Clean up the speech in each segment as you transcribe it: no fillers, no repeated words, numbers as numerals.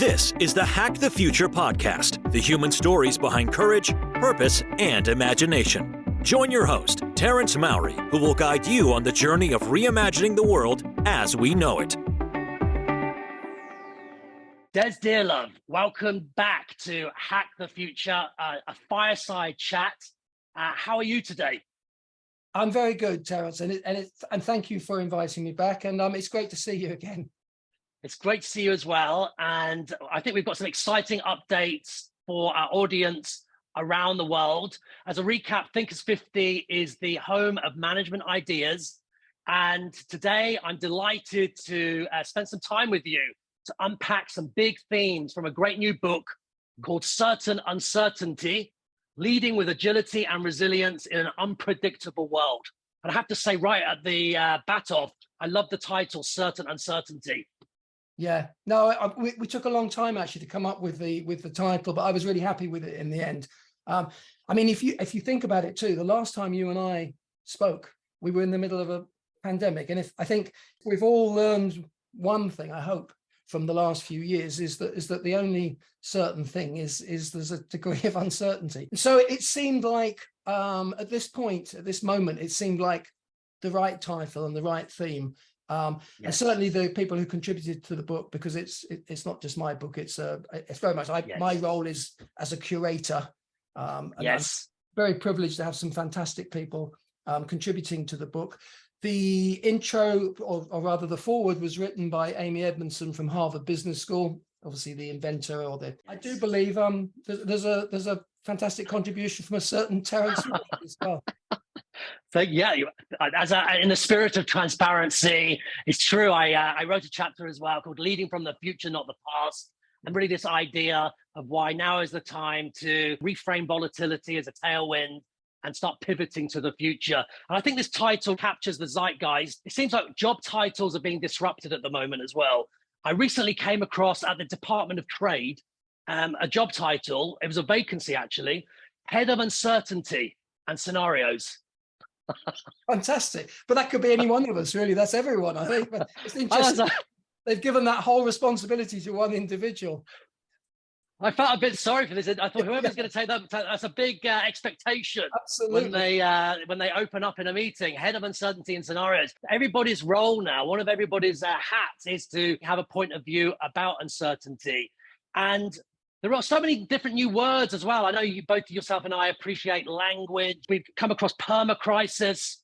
This is the Hack the Future podcast, the human stories behind courage, purpose, and imagination. Join your host, Terence Mauri, who will guide you on the journey of reimagining the world as we know it. Des Dearlove, welcome back to Hack the Future, a fireside chat. How are you today? I'm very good, Terence, and thank you for inviting me back. And it's great to see you again. It's great to see you as well. And I think we've got some exciting updates for our audience around the world. As a recap, Thinkers50 is the home of management ideas. And today I'm delighted to spend some time with you to unpack some big themes from a great new book called Certain Uncertainty, Leading with Agility and Resilience in an Unpredictable World. And I have to say right at the bat off, I love the title, Certain Uncertainty. Yeah, no, we took a long time actually to come up with the title, but I was really happy with it in the end. I mean, if you think about it too, the last time you and I spoke, we were in the middle of a pandemic, and I think we've all learned one thing, I hope, from the last few years is that the only certain thing is there's a degree of uncertainty. So it seemed like at this moment, it seemed like the right title and the right theme. And certainly the people who contributed to the book, because it's not just my book, it's very much my role is as a curator. And I'm very privileged to have some fantastic people contributing to the book. The intro, or rather the foreword, was written by Amy Edmondson from Harvard Business School, obviously the inventor. I do believe there's a fantastic contribution from a certain Terence Mauri as well. So yeah, in the spirit of transparency, it's true. I wrote a chapter as well called "Leading from the Future, Not the Past," and really this idea of why now is the time to reframe volatility as a tailwind and start pivoting to the future. And I think this title captures the zeitgeist. It seems like job titles are being disrupted at the moment as well. I recently came across at the Department of Trade a job title. It was a vacancy actually, Head of Uncertainty and Scenarios. Fantastic. But that could be any one of us, really. That's everyone, I think. But it's interesting. They've given that whole responsibility to one individual. I felt a bit sorry for this. I thought whoever's going to take that's a big expectation. Absolutely. When they open up in a meeting, Head of Uncertainty and Scenarios. Everybody's role now, one of everybody's hats is to have a point of view about uncertainty. And there are so many different new words as well. I know you both, yourself and I, appreciate language. We've come across permacrisis,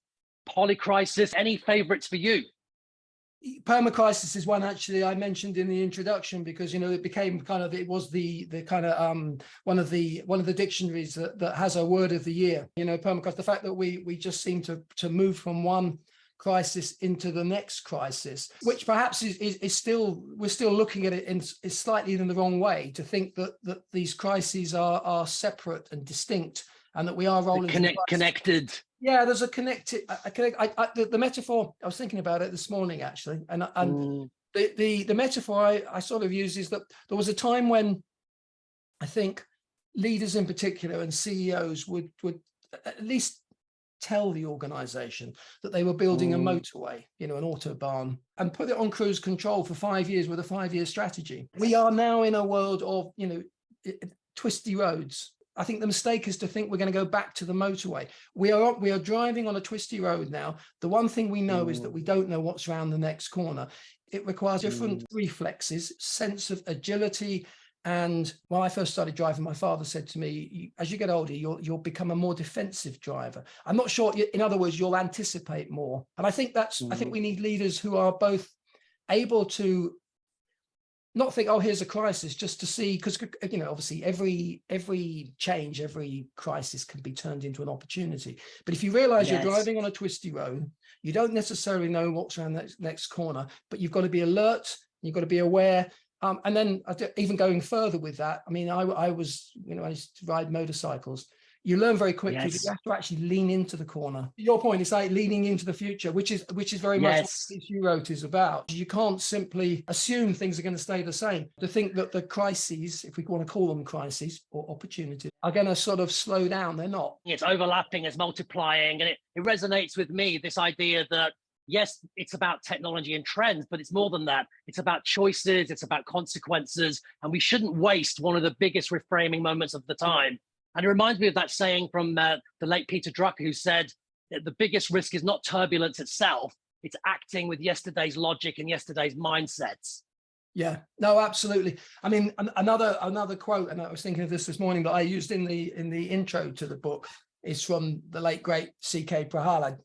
polycrisis. Any favorites for you? Permacrisis is one actually I mentioned in the introduction because it became it was the kind of one of the dictionaries that has a word of the year. Permacrisis, the fact that we just seem to move from one crisis into the next crisis, which perhaps is still, we're still looking at it is slightly in the wrong way to think that these crises are separate and distinct and that we are rolling connected. Yeah, there's a connected. The metaphor, I was thinking about it this morning actually, and the metaphor I sort of use is that there was a time when I think leaders in particular and CEOs would at least tell the organization that they were building a motorway, an autobahn, and put it on cruise control for 5 years with a 5-year strategy. We are now in a world of, twisty roads. I think the mistake is to think we're going to go back to the motorway. We are driving on a twisty road now. The one thing we know is that we don't know what's around the next corner. It requires different reflexes, sense of agility. And when I first started driving, my father said to me, as you get older, you'll become a more defensive driver. I'm not sure, in other words, you'll anticipate more. And I think I think we need leaders who are both able to not think, oh, here's a crisis, just to see, because, obviously every change, every crisis can be turned into an opportunity. But if you realize you're driving on a twisty road, you don't necessarily know what's around the next corner, but you've got to be alert, you've got to be aware. And then even going further with that, I mean, I was, I used to ride motorcycles. You learn very quickly that you have to actually lean into the corner. Your point is like leaning into the future, which is very much what this you wrote is about. You can't simply assume things are going to stay the same. To think that the crises, if we want to call them crises or opportunities, are going to sort of slow down. They're not. It's overlapping, it's multiplying, and it resonates with me, this idea that yes, it's about technology and trends, but it's more than that. It's about choices, it's about consequences, and we shouldn't waste one of the biggest reframing moments of the time. And it reminds me of that saying from the late Peter Drucker, who said that the biggest risk is not turbulence itself, it's acting with yesterday's logic and yesterday's mindsets. Yeah, no, absolutely. I mean, another quote, and I was thinking of this morning, that I used in the intro to the book, is from the late great C.K. Prahalad.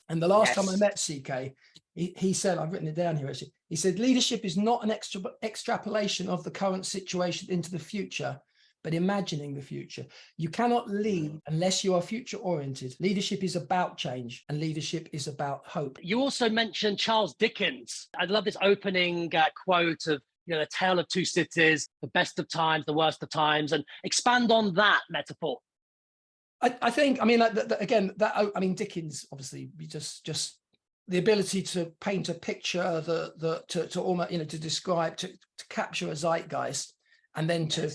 And the last time I met CK, he said, I've written it down here actually, he said, leadership is not an extrapolation of the current situation into the future, but imagining the future. You cannot lead unless you are future oriented. Leadership is about change, and leadership is about hope. You also mentioned Charles Dickens. I love this opening quote of, the tale of two cities, the best of times, the worst of times, and expand on that metaphor. I think, I mean, Dickens, obviously, just the ability to paint a picture, to almost, to describe, to capture a zeitgeist, and then to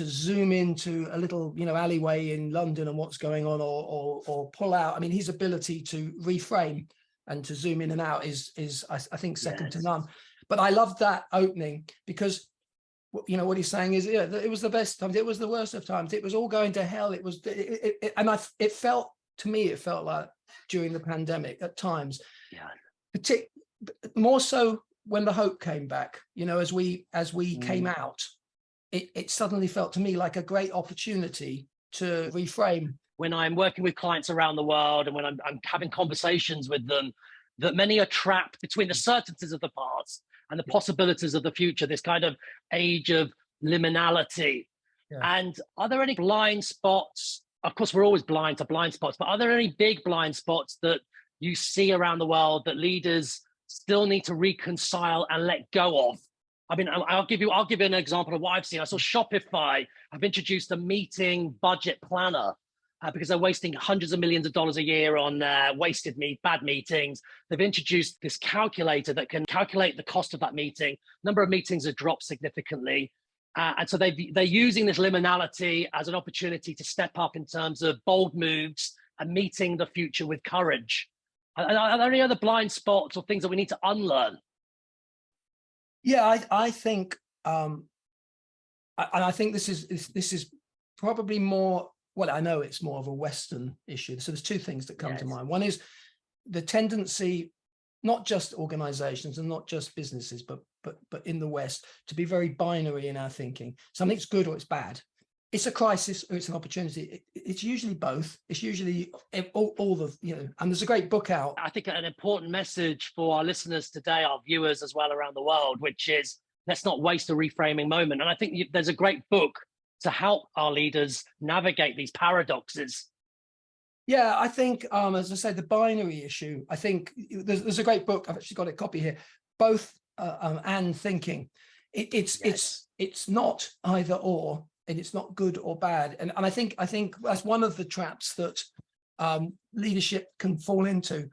zoom into a little, alleyway in London and what's going on, or pull out. I mean, his ability to reframe and to zoom in and out is I think second to none. But I love that opening because, what he's saying is, it was the best times, it was the worst of times, it was all going to hell. It was, it felt like during the pandemic at times, more so when the hope came back, as we came out, it suddenly felt to me like a great opportunity to reframe. When I'm working with clients around the world, and when I'm having conversations with them, that many are trapped between the certainties of the past and the possibilities of the future, this kind of age of liminality. Yeah. And are there any blind spots? Of course, we're always blind to blind spots, but are there any big blind spots that you see around the world that leaders still need to reconcile and let go of? I mean, I'll give you an example of what I've seen. I saw Shopify have introduced a meeting budget planner because they're wasting hundreds of millions of dollars a year on bad meetings. They've introduced this calculator that can calculate the cost of that meeting. Number of meetings have dropped significantly. And so they're using this liminality as an opportunity to step up in terms of bold moves and meeting the future with courage. Are there any other blind spots or things that we need to unlearn? Yeah, I think, and I think this is probably more, well, I know it's more of a Western issue. So there's two things that come to mind. One is the tendency, not just organizations and not just businesses, but in the West, to be very binary in our thinking. Something's good or it's bad. It's a crisis or it's an opportunity. It's usually both. It's usually all the, and there's a great book out. I think an important message for our listeners today, our viewers as well around the world, which is, let's not waste a reframing moment. And I think there's a great book to help our leaders navigate these paradoxes. Yeah, I think, as I say, the binary issue, I think there's a great book, I've actually got a copy here, both and thinking. It's not either or, and it's not good or bad. And I think that's one of the traps that leadership can fall into.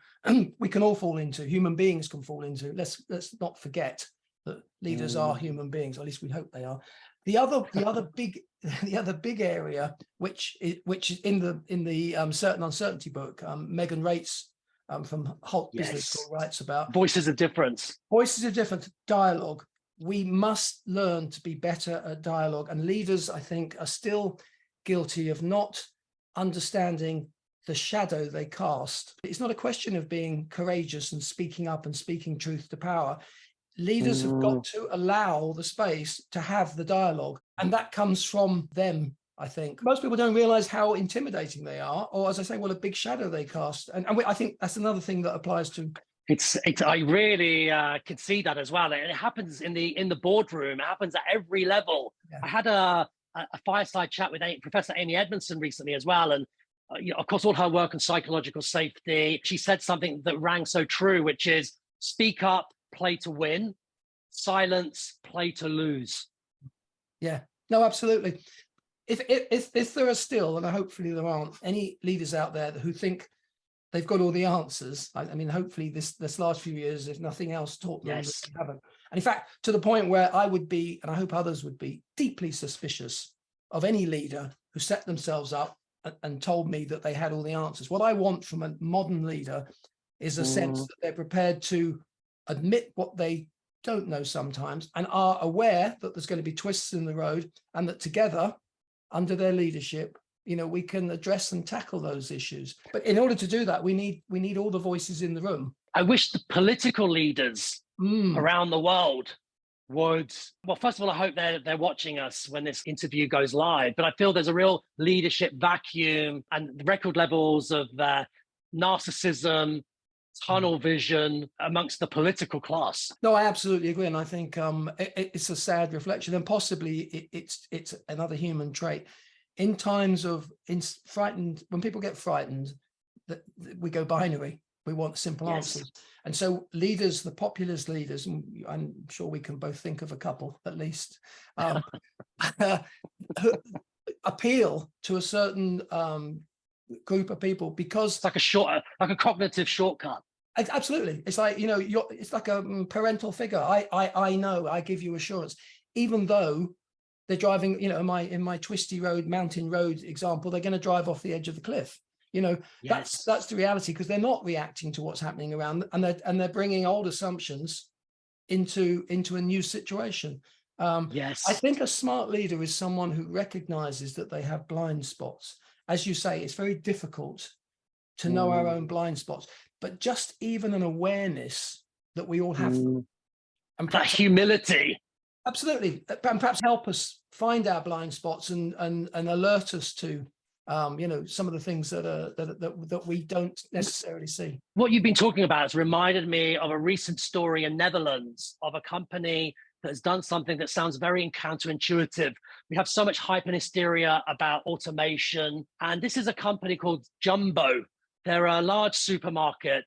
We can all fall into, human beings can fall into. Let's not forget that leaders are human beings, or at least we hope they are. The other big area, which is in the Certain Uncertainty book, Megan Rates from Halt Business School writes about voices of difference. Voices of difference, dialogue. We must learn to be better at dialogue, and leaders, I think, are still guilty of not understanding the shadow they cast. It's not a question of being courageous and speaking up and speaking truth to power. Leaders have got to allow the space to have the dialogue, and that comes from them, I think. Most people don't realize how intimidating they are, or as I say, what a big shadow they cast. And I think that's another thing that applies to. I really can see that as well. It happens in the boardroom. It happens at every level. Yeah. I had a fireside chat with Professor Amy Edmondson recently as well. And of course, all her work on psychological safety, she said something that rang so true, which is speak up, play to win, silence, play to lose. Yeah, no, absolutely. If there are still, and hopefully there aren't, any leaders out there who think they've got all the answers, I mean, hopefully this last few years, if nothing else, taught them that they haven't. And in fact, to the point where I would be, and I hope others would be, deeply suspicious of any leader who set themselves up and told me that they had all the answers. What I want from a modern leader is a sense that they're prepared to admit what they don't know sometimes, and are aware that there's going to be twists in the road, and that together, under their leadership, we can address and tackle those issues. But in order to do that, we need all the voices in the room. I wish the political leaders around the world would, well, first of all, I hope they're watching us when this interview goes live, but I feel there's a real leadership vacuum and record levels of narcissism, tunnel vision amongst the political class. No, I absolutely agree. And I think it's a sad reflection, and possibly it's another human trait. In times of frightened, when people get frightened, we go binary. We want simple answers. And so leaders, the populist leaders, and I'm sure we can both think of a couple at least, appeal to a certain group of people, because it's like a cognitive shortcut. Absolutely. It's like, it's like a parental figure. I know, I give you assurance, even though they're driving, in my twisty road, mountain road example, they're going to drive off the edge of the cliff. That's the reality, because they're not reacting to what's happening around, and they're bringing old assumptions into a new situation. I think a smart leader is someone who recognizes that they have blind spots. As you say, it's very difficult to know our own blind spots, but just even an awareness that we all have them, and that humility. Absolutely, and perhaps help us find our blind spots and alert us to some of the things that we don't necessarily see. What you've been talking about has reminded me of a recent story in Netherlands of a company that has done something that sounds very counterintuitive. We have so much hype and hysteria about automation, and this is a company called Jumbo. They're a large supermarket,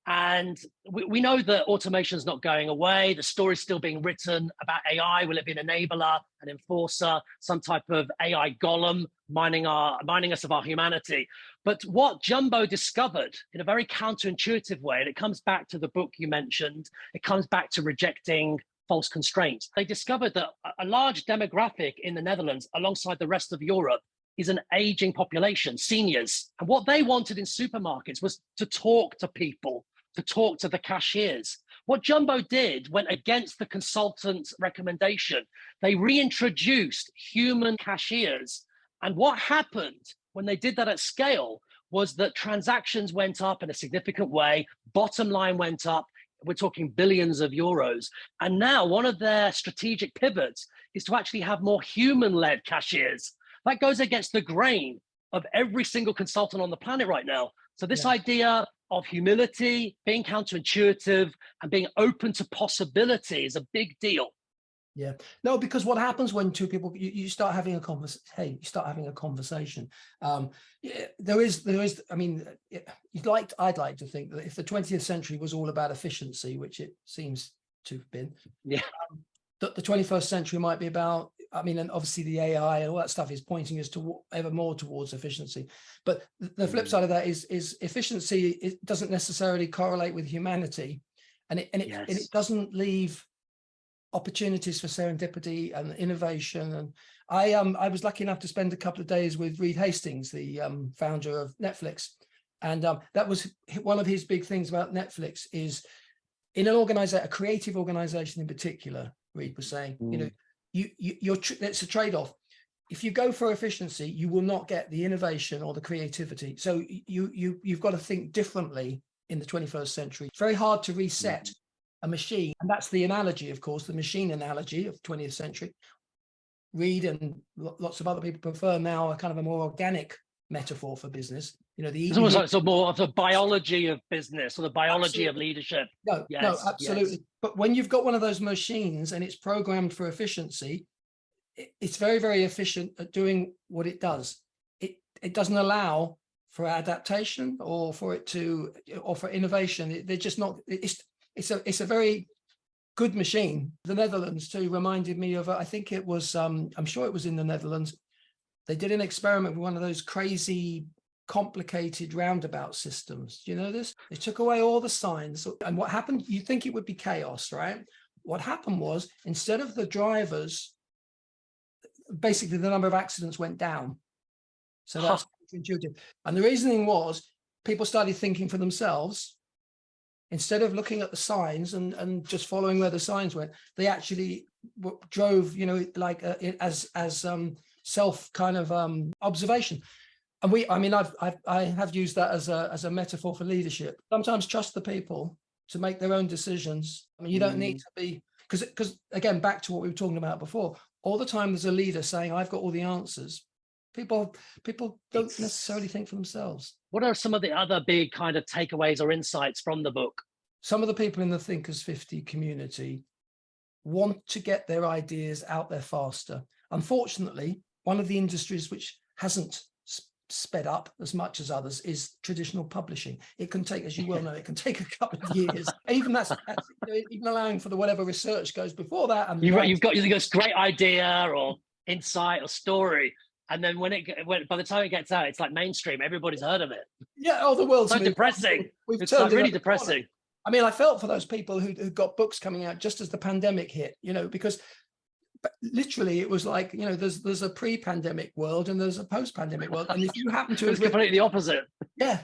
and we know that automation is not going away. The story's still being written about AI. Will it be an enabler, an enforcer, some type of AI golem mining us of our humanity? But what Jumbo discovered in a very counterintuitive way, and it comes back to the book you mentioned, it comes back to rejecting false constraints. They discovered that a large demographic in the Netherlands, alongside the rest of Europe, is an aging population, seniors. And what they wanted in supermarkets was to talk to people, to talk to the cashiers. What Jumbo did went against the consultant's recommendation. They reintroduced human cashiers. And what happened when they did that at scale was that transactions went up in a significant way, bottom line went up. We're talking billions of euros. And now one of their strategic pivots is to actually have more human-led cashiers. That goes against the grain of every single consultant on the planet right now. So this idea of humility, being counterintuitive, and being open to possibility is a big deal. Yeah, no, because what happens when two people, you start having a conversation, there is, I mean, I'd like to think that if the 20th century was all about efficiency, which it seems to have been, that the 21st century might be about, and obviously the AI and all that stuff is pointing us to ever more towards efficiency. But the flip side of that is efficiency, it doesn't necessarily correlate with humanity, and it doesn't leave opportunities for serendipity and innovation. And I was lucky enough to spend a couple of days with Reed Hastings, the founder of Netflix, and that was one of his big things about Netflix is in a creative organization in particular. Reed was saying, it's a trade-off. If you go for efficiency, you will not get the innovation or the creativity. So you've got to think differently in the 21st century. It's very hard to reset a machine, and that's the analogy, of course, the machine analogy of 20th century. Reed and lots of other people prefer now a kind of a more organic metaphor for business. It's almost like it's more of the biology of business or the biology of leadership. No, absolutely. Yes. But when you've got one of those machines and it's programmed for efficiency, it's very, very efficient at doing what it does. It doesn't allow for adaptation or for innovation. They're just not. It's a very good machine. The Netherlands too reminded me of, I think it was, I'm sure it was in the Netherlands. They did an experiment with one of those crazy, complicated roundabout systems. Do you know this? They took away all the signs. And what happened, you'd think it would be chaos, right? What happened was, instead of the drivers, basically the number of accidents went down. So that's intuitive. And the reasoning was, people started thinking for themselves. instead of looking at the signs and just following where the signs went, they actually drove, like as self kind of observation. And I have used that as a metaphor for leadership. Sometimes trust the people to make their own decisions. I mean, you don't need to be, because again, back to what we were talking about before, all the time there's a leader saying, I've got all the answers. People don't necessarily think for themselves. What are some of the other big kind of takeaways or insights from the book? Some of the people in the Thinkers50 community want to get their ideas out there faster. Unfortunately, one of the industries which hasn't sped up as much as others is traditional publishing. It can take, as you well know, it can take a couple of years. Even that's even allowing for the whatever research goes before that. And you've got this great idea or insight or story, and then by the time it gets out, it's like mainstream. Everybody's heard of it. Yeah. Oh, the world's so depressing. It's like really depressing. I mean, I felt for those people who got books coming out just as the pandemic hit, because literally it was like, there's a pre-pandemic world and there's a post-pandemic world. And if you happen to... It's completely opposite. Yeah.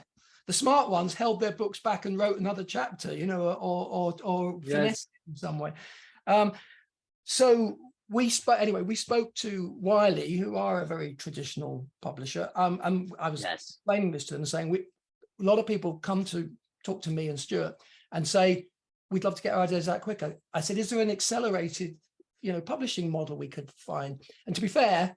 The smart ones held their books back and wrote another chapter, or finessed it in some way. So we spoke to Wiley, who are a very traditional publisher. And I was explaining this to them, saying a lot of people come to talk to me and Stuart and say, we'd love to get our ideas out quicker. I said, is there an accelerated, publishing model we could find? And to be fair,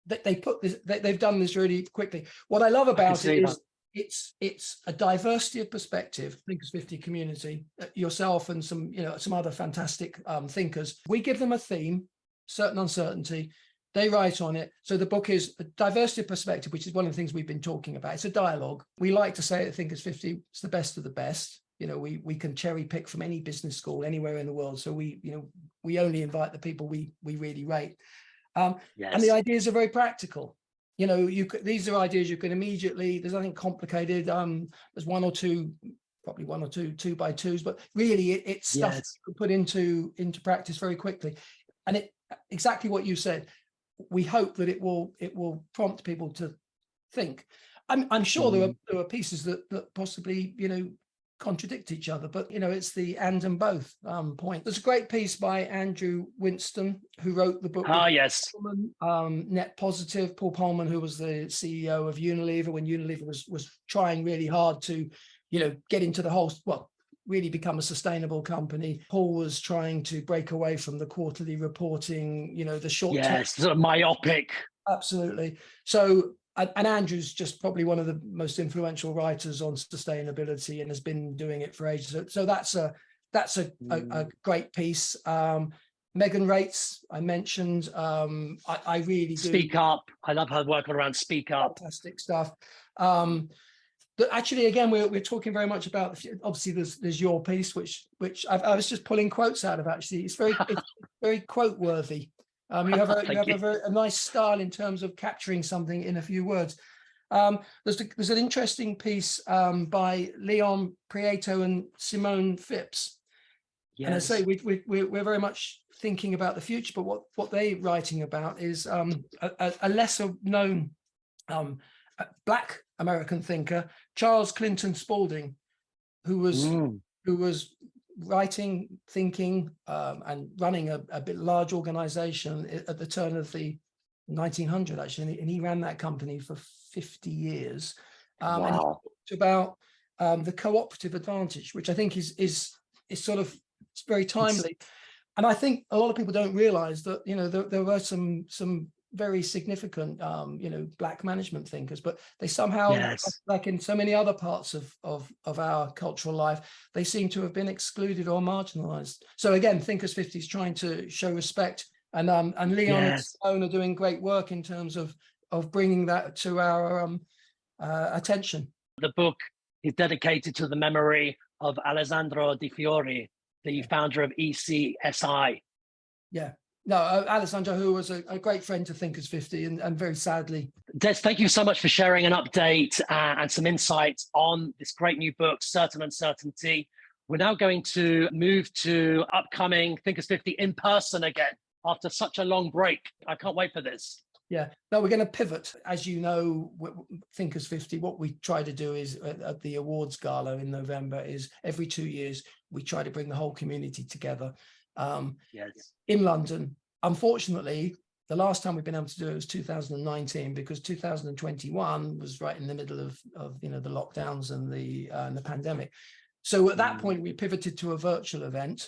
they've done this really quickly. What I love about it is it's a diversity of perspective. Thinkers50 community, yourself and some other fantastic thinkers. We give them a theme, certain uncertainty. They write on it. So the book is a diversity of perspective, which is one of the things we've been talking about. It's a dialogue. We like to say at Thinkers50, it's the best of the best. We can cherry pick from any business school anywhere in the world. So we only invite the people we really rate. And the ideas are very practical. These are ideas you can immediately, there's nothing complicated. There's one or two 2x2s, but really it's stuff you can put into practice very quickly. And it exactly what you said. We hope that it will prompt people to think. I'm sure there are pieces that possibly contradict each other, but it's the and both point. There's a great piece by Andrew Winston, who wrote the book Net Positive. Paul Polman, who was the CEO of Unilever when Unilever was trying really hard to get into the whole, really become a sustainable company. Paul was trying to break away from the quarterly reporting, the short term. Sort of myopic. Absolutely. So, and Andrew's just probably one of the most influential writers on sustainability and has been doing it for ages. So that's a great piece. Megan Rates, I mentioned. I really do. Speak Up. I love her work around Speak Up. Fantastic stuff. But actually, again, we're talking very much about, obviously there's your piece, which I was just pulling quotes out of. Actually, it's very quote worthy. You have a nice style in terms of capturing something in a few words. There's an interesting piece by Leon Prieto and Simone Phipps. Yes. And I say we're very much thinking about the future, but what they're writing about is a lesser known Black American thinker, Charles Clinton Spalding, who was writing, thinking, and running a bit large organization at the turn of the 1900s, actually, and he ran that company for 50 years. And he talked about the cooperative advantage, which I think is sort of, it's very timely. And I think a lot of people don't realize that there were some very significant Black management thinkers, but they somehow, like in so many other parts of our cultural life, they seem to have been excluded or marginalized. So again, Thinkers50 is trying to show respect, and Leon and Simone are doing great work in terms of bringing that to our attention. The book is dedicated to the memory of Alessandro Di Fiore, the founder of ECSI. No, Alessandro, who was a great friend to Thinkers50 and very sadly. Des, thank you so much for sharing an update and some insights on this great new book, Certain Uncertainty. We're now going to move to upcoming Thinkers50 in person again after such a long break. I can't wait for this. Yeah, no, we're going to pivot. As you know, Thinkers50, what we try to do is at the awards gala in November is every 2 years, we try to bring the whole community together in London. Unfortunately, the last time we've been able to do it was 2019, because 2021 was right in the middle of the lockdowns and the pandemic. So at that point, we pivoted to a virtual event,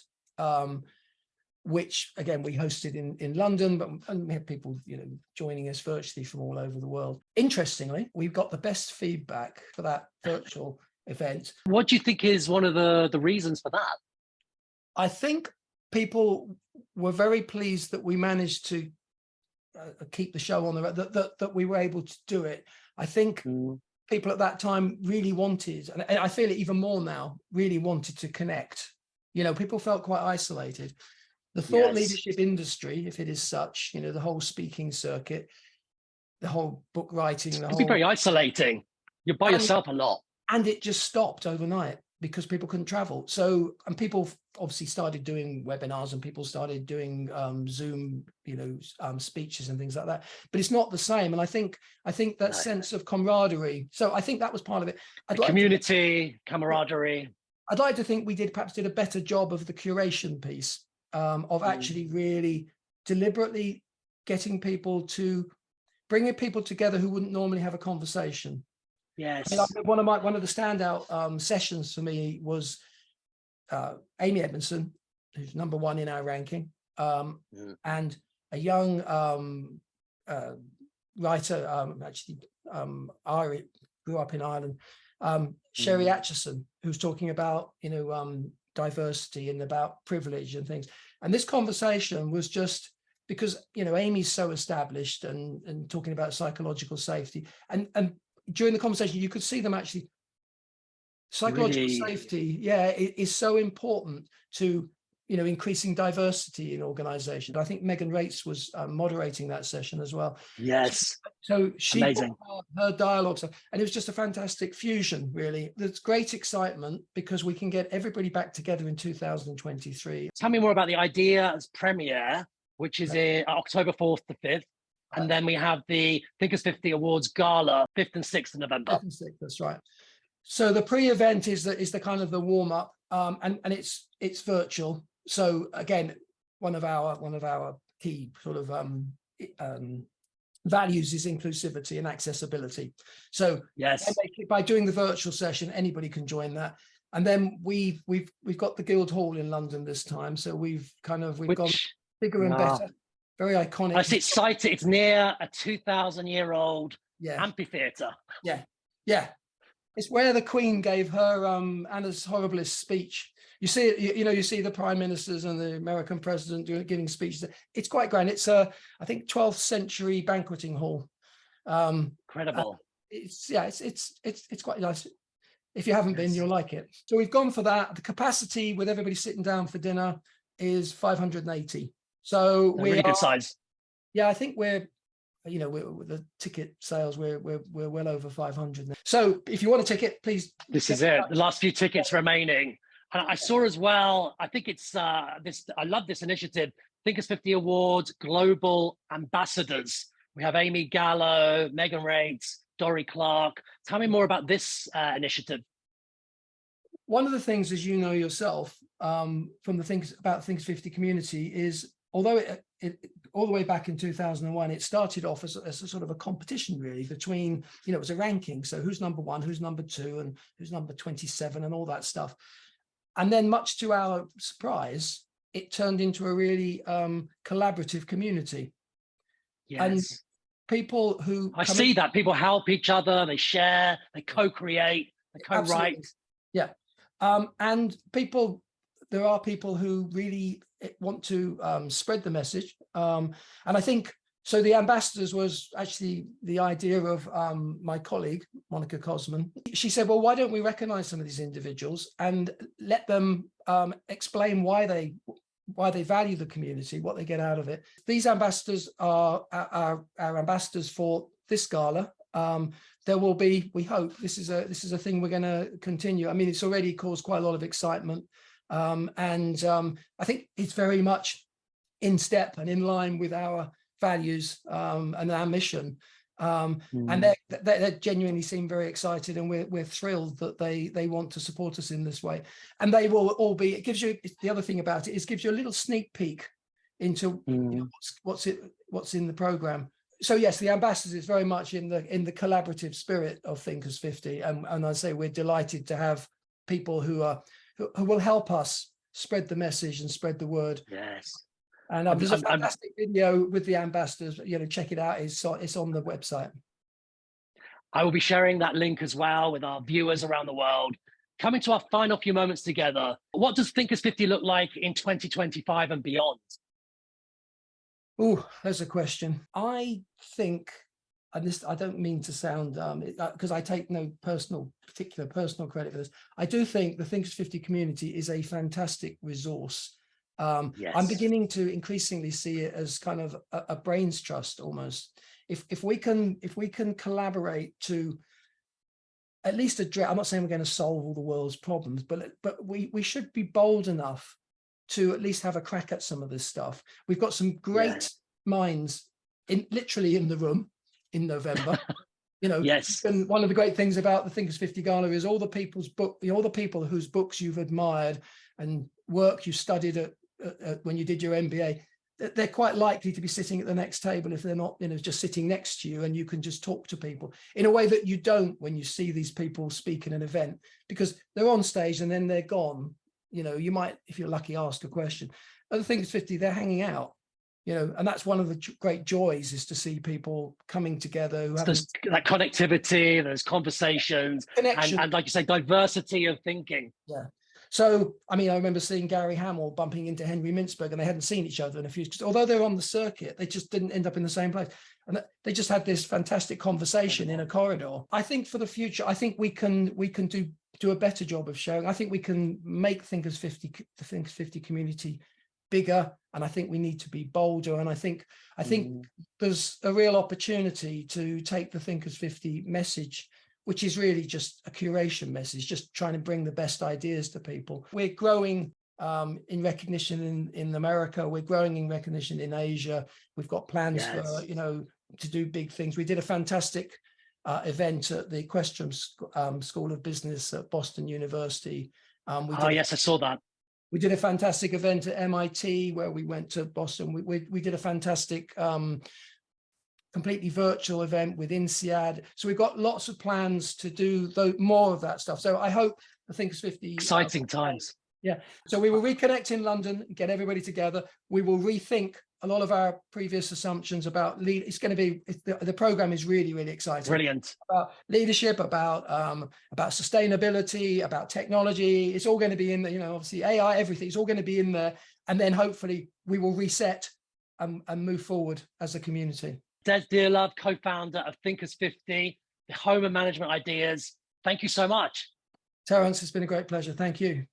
which again we hosted in London, but we had people joining us virtually from all over the world. Interestingly, we've got the best feedback for that virtual event. What do you think is one of the reasons for that? I think people were very pleased that we managed to keep the show on the road, that we were able to do it. I think people at that time really wanted, and I feel it even more now, really wanted to connect. People felt quite isolated. The thought leadership industry, if it is such, the whole speaking circuit, the whole book writing, it can be very isolating. You're by yourself a lot. And it just stopped overnight because people couldn't travel. So, and people obviously started doing webinars, and people started doing Zoom, speeches and things like that. But it's not the same. And I think that sense of camaraderie. So I think that was part of it. Community, camaraderie. I'd like to think we perhaps did a better job of the curation piece. Of actually really deliberately bringing people together who wouldn't normally have a conversation. Yes. One of the standout sessions for me was Amy Edmondson, who's #1 in our ranking, and a young writer, Irish, grew up in Ireland, Sherry Atchison, who's talking about diversity and about privilege and things. And this conversation was just because Amy's so established and talking about psychological safety, and during the conversation you could see them actually psychological safety is so important to increasing diversity in organizations. I think Megan Rates was moderating that session as well. Yes. So she her dialogue, and it was just a fantastic fusion, really. There's great excitement because we can get everybody back together in 2023. Tell me more about the idea's premiere, which is in October 4th to 5th. And then we have the Thinkers50 Awards Gala, 5th and 6th of November. 5th and 6th, that's right. So the pre-event is the kind of the warm-up, and it's virtual. So again, one of our key sort of values is inclusivity and accessibility. So by doing the virtual session, anybody can join that. And then we've got the Guildhall in London this time, so we've gone bigger and better. Very iconic. I see it's sited. It's near a 2,000-year-old amphitheatre. Yeah. It's where the Queen gave her Annus Horribilis speech. You see it, you see the prime ministers and the American president giving speeches. It's quite grand. It's I think 12th century banqueting hall. Incredible. It's quite nice. If you haven't been, you'll like it. So we've gone for that. The capacity with everybody sitting down for dinner is 580. So we're really good size. Yeah, I think we're with the ticket sales, we're well over 500 now. So if you want a ticket, please. This is it. The last few tickets remaining. And I saw as well, I think it's I love this initiative, Thinkers50 Awards Global Ambassadors. We have Amy Gallo, Megan Rates, Dory Clark. Tell me more about this initiative. One of the things, as you know yourself, from the Thinkers50 community is, although it all the way back in 2001, it started off as a sort of a competition, really, between, it was a ranking. So who's #1, who's #2, and who's number 27 and all that stuff. And then, much to our surprise, it turned into a really collaborative community. Yes. And people who... I see that. People help each other, they share, they co-create, they co-write. Absolutely. Yeah. And there are people who really want to spread the message. And I think, so the ambassadors was actually the idea of my colleague, Monica Cosman. She said, well, why don't we recognize some of these individuals and let them explain why they value the community, what they get out of it. These ambassadors are our ambassadors for this gala. There will be, we hope, this is a thing we're going to continue. I mean, it's already caused quite a lot of excitement. And I think it's very much in step and in line with our values and our mission. And they genuinely seem very excited, and we're thrilled that they want to support us in this way. And they will all be, it gives you, the other thing about it is gives you a little sneak peek into what's in the program. So yes, the ambassadors is very much in the collaborative spirit of Thinkers50, and I say we're delighted to have people who will help us spread the message and spread the word. Yes. And there's a fantastic video with the ambassadors. Check it out. It's on the website. I will be sharing that link as well with our viewers around the world. Coming to our final few moments together, what does Thinkers50 look like in 2025 and beyond? Oh, there's a question. I think, and this, I don't mean to sound, because I take no particular personal credit for this. I do think the Thinkers50 community is a fantastic resource. Yes. I'm beginning to increasingly see it as kind of a brains trust almost. If we can collaborate to at least address, I'm not saying we're going to solve all the world's problems, but we should be bold enough to at least have a crack at some of this stuff. We've got some great minds literally in the room in November. Yes. And one of the great things about the Thinkers50 Gala is all the people whose books you've admired and work you studied at when you did your MBA. They're quite likely to be sitting at the next table if they're not, just sitting next to you, and you can just talk to people in a way that you don't when you see these people speak in an event, because they're on stage and then they're gone. You might, if you're lucky, ask a question. Other Thinkers50, they're hanging out, and that's one of the great joys, is to see people coming together. There's that connectivity, there's conversations, and like you say, diversity of thinking. Yeah. So, I remember seeing Gary Hamill bumping into Henry Mintzberg, and they hadn't seen each other in a few, although they're on the circuit, they just didn't end up in the same place. And they just had this fantastic conversation in a corridor. I think for the future, I think we can do a better job of sharing. I think we can make the Thinkers50 community bigger, and I think we need to be bolder. And I think there's a real opportunity to take the Thinkers50 message, which is really just a curation message, just trying to bring the best ideas to people. We're growing in recognition in America. We're growing in recognition in Asia. We've got plans for, to do big things. We did a fantastic event at the Questrom School of Business at Boston University. Yes, I saw that. We did a fantastic event at MIT where we went to Boston. We did a fantastic completely virtual event with INSEAD. So we've got lots of plans to do more of that stuff. So I hope the Thinkers50 exciting times. Yeah. So we will reconnect in London, get everybody together. We will rethink a lot of our previous assumptions about it's going to be, the program is really, really exciting. Brilliant. About leadership, about sustainability, about technology. It's all going to be in there, obviously AI, everything. It's all going to be in there. And then hopefully we will reset and move forward as a community. Des Dearlove, co-founder of Thinkers50, the home of management ideas. Thank you so much. Terence, it's been a great pleasure. Thank you.